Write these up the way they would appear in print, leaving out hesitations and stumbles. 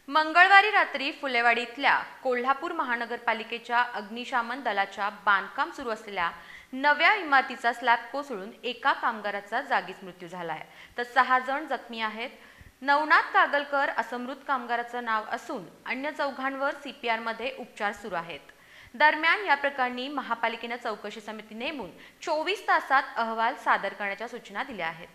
मंगळवारी रात्री फुलेवाडी इथल्या कोल्हापूर महानगरपालिकेच्या अग्निशमन दलाच्या बांधकाम सुरू असलेल्या नव्या इमारतीचा स्लॅब कोसळून एका कामगाराचा जागीच मृत्यू झालाय, तर 6 जण जखमी आहेत. नवनाथ कागलकर असं मृत कामगाराचं नाव असून अन्य चौघांवर सीपीआरमध्ये उपचार सुरू आहेत. दरम्यान या प्रकरणी महापालिकेने चौकशी समिती नेमून 24 तासात अहवाल सादर करण्याच्या सूचना दिल्या आहेत.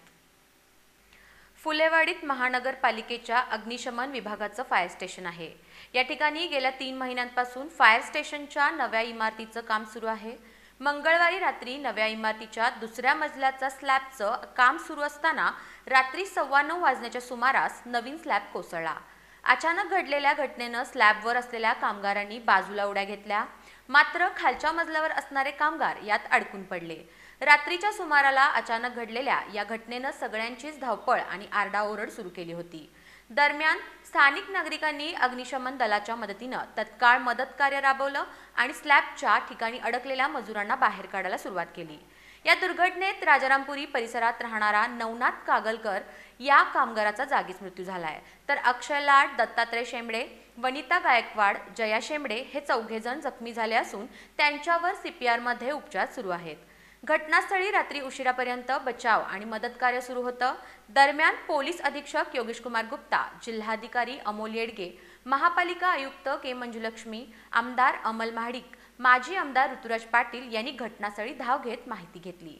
फुलेवाडीत महानगरपालिकेच्या अग्निशमन विभागाचं फायर स्टेशन आहे. या ठिकाणी गेल्या 3 महिन्यांपासून फायर स्टेशनच्या नव्या इमारतीचं काम सुरू आहे. मंगळवारी रात्री नव्या इमारतीच्या दुसऱ्या मजल्याचा स्लॅबचं काम सुरू असताना रात्री 9:15 वाजण्याच्या सुमारास नवीन स्लॅब कोसळला. अचानक घडलेल्या घटनेनं स्लॅबवर असलेल्या कामगारांनी बाजूला उड्या घेतल्या, मात्र खालच्या मजल्यावर असणारे कामगार यात अडकून पडले. रात्रीच्या सुमाराला अचानक घडलेल्या या घटनेनं सगळ्यांचीच धावपळ आणि आरडाओरड सुरू केली होती. दरम्यान स्थानिक नागरिकांनी अग्निशमन दलाच्या मदतीनं तत्काळ मदत कार्य राबवलं आणि स्लॅबच्या ठिकाणी अडकलेल्या मजुरांना बाहेर काढायला सुरुवात केली. या दुर्घटनेत राजारामपुरी परिसरात राहणारा नवनाथ कागलकर या कामगाराचा जागीच मृत्यू झालाय, तर अक्षय लाड, दत्तात्रय शेंबडे, वनिता गायकवाड, जया शेंबडे हे 4घे जण जखमी झाले असून त्यांच्यावर सीपीआरमध्ये उपचार सुरू आहेत. घटनास्थळी रात्री उशिरापर्यंत बचाव आणि मदत कार्य सुरू होतं. दरम्यान पोलीस अधीक्षक योगेश कुमार गुप्ता, जिल्हाधिकारी अमोल येडगे, महापालिका आयुक्त के मंजुलक्ष्मी, आमदार अमल महाडिक, माजी आमदार ऋतुराज पाटील यांनी घटनास्थळी धाव घेत माहिती घेतली.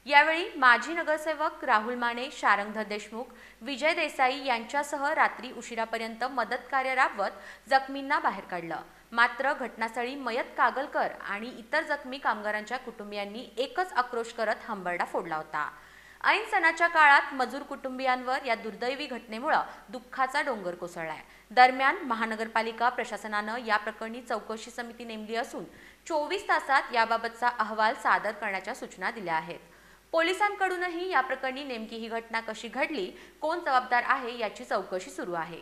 यावेळी माजी नगरसेवक राहुल माने, शारंगधर देशमुख, विजय देसाई यांच्यासह रात्री उशिरापर्यंत मदत कार्य राबवत जखमींना बाहेर काढलं. मात्र घटनास्थळी मयत कागलकर आणि इतर जखमी कामगारांच्या कुटुंबियांनी एकच आक्रोश करत हंबरडा फोडला होता. ऐन सणाच्या काळात मजूर कुटुंबियांवर या दुर्दैवी घटनेमुळे दुःखाचा डोंगर कोसळलाय. दरम्यान महानगरपालिका प्रशासनानं या प्रकरणी चौकशी समिती नेमली असून 24 तासात याबाबतचा अहवाल सादर करण्याच्या सूचना दिल्या आहेत. पोलिसांकडूनही या प्रकरणी नेमकी ही घटना कशी घडली, कोण जबाबदार आहे याची चौकशी सुरू आहे.